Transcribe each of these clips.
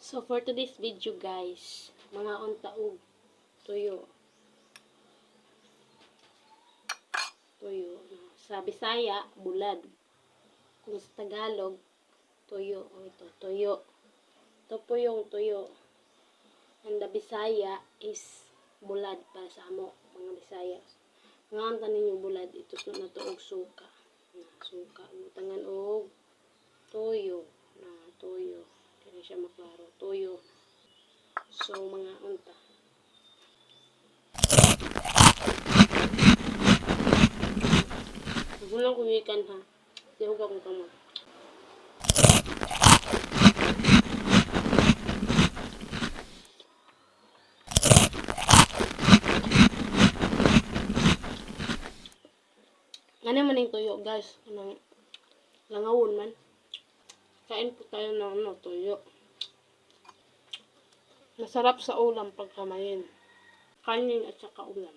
So for today's video guys, mga untaog tuyo. Tuyo. Sa Bisaya, bulad. Kung sa Tagalog, tuyo. O ito, tuyo. Ito po yung tuyo. And the Bisaya is bulad para sa amo, mga Bisaya. Ngayon tanin yung bulad, ito na tuog suka. Suka. Tangan og tuyo. Tuyo. Kaya siya maklaro. Tuyo. So, mga unta. Huwag mo lang kumikan ha. Hindi huwag akong kamot. Ano man yung tuyo guys? Anong langawon man. Kain po tayo ng tuyo. Masarap sa ulam pagkamayin. Kanin at saka ulam.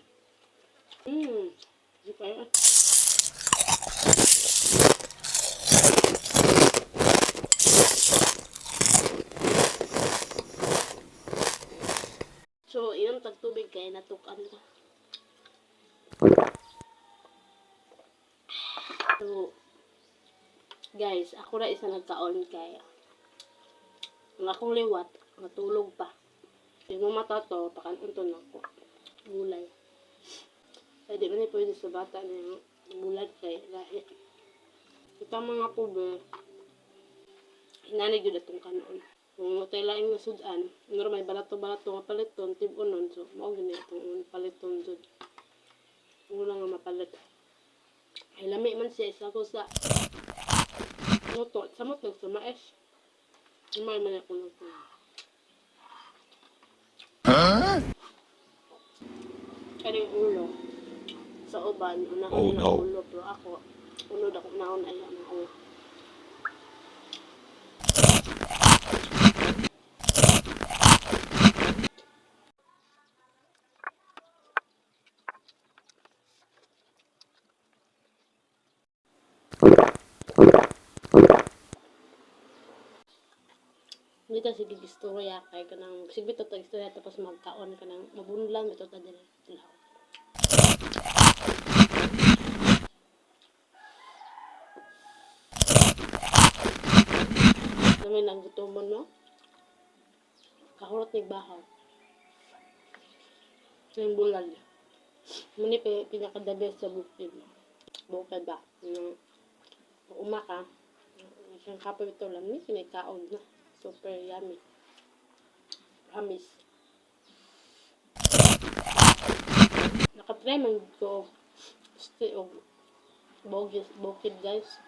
Hindi pa yun. So, yun, tagtubig kaya natukan ko. So, guys, ako na isa nagkaon kaya. Ang akong liwat, matulog pa. Yung mata to, pakanunto na ako. Gulay. Kaya di man pwede sa bata na yung bulad kay lahi. Ito mga pube, hinanig yun itong kanon. Kung tayo laing nasudan, may balato-balato nga paliton, tibunon, so maog yun itong paliton dyan. Mula nga mapalit. Ay lami man siya, isa ko sa luto, samot lang sa mais. Umay man ako lang po. Karing ulo sa uban, unahin ng ulo, pero ako, unod ako naon ay ang ulo. Hindi ta sige istorya kay kanang sige to istorya tapos magkaon ka nang mabunlang ito ta dili tilaw. Namin ang gutomon no. Kahurot ni bahaw. Yung bulal. Muni pinaka-the best sa bukid. Bukid ba? Umaka. Isang kape ito lang ni kinikaon na. Super yummy. Promise. Nakatry man ko stay of bukid guys.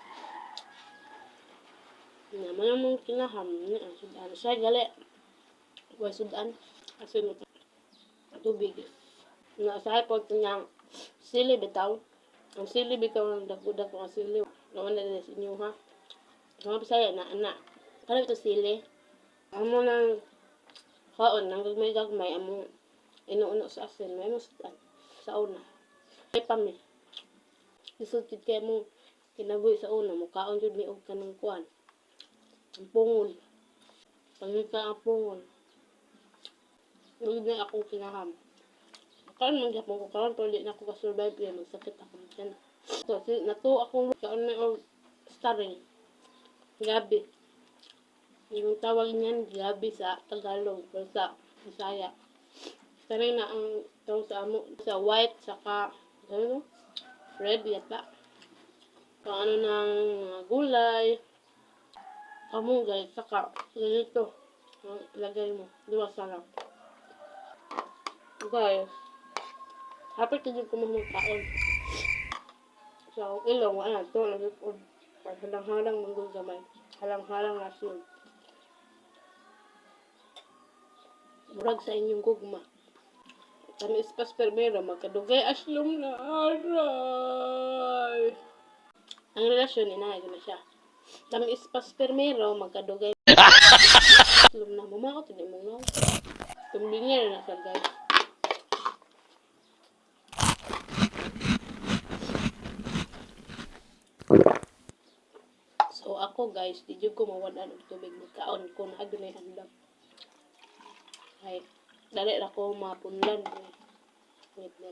Naman namang kinaham ni sudan. Siya gali. Huwag sudan. Kasi tubig. Naasahay po ito niyang sili bitaw. Ang sili bitaw ng dagudak ko ang sili. Naman na sa inyo ha. Mga Bisaya na anak. Kala ito sili. Amo ng kaon. Nang gagmay-gagmay. Amo inuuno sa asin. May mo sa una. May pami. Isutid kayo mo kinabuhi sa una. Mukaon yun may og kanang kuan. Ang pungol. Pangita ang pungol. Huwag na akong kinaham. Karon man gyapon ko karon pero di na ako ka-survive kaya magsakit ako diyan. So, nato akong kaon na og starring. Gabi. Yung tawag niyan gabi sa Tagalog o sa Bisaya. Starring na ang tawag sa amo sa white saka ano red yata. Kung ano ng gulay. Amo guys saka ganito. Ilagay mo. Diba sarap. Guys. Happy to din ko mamakaon. So, ilong, wala ito, nagipod. Halang-halang mong gamay. Halang-halang asin. Murag sa inyong gugma. Kami ispas permero, magkadugay aslong na aray. Ang relasyon, inahay ko na siya. Kami ispas permero, magkadugay aslong na. Mumakot, hindi mo nga. Tumbingin na sa guys. So ako guys, di jud ko mawadan og tubig magkaon ko na agunay andam. Ay, dali ra ko mapunlan. Wait na.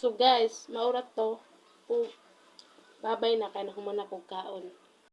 So guys, maurat to. Babay na kay nahuman ako kaon.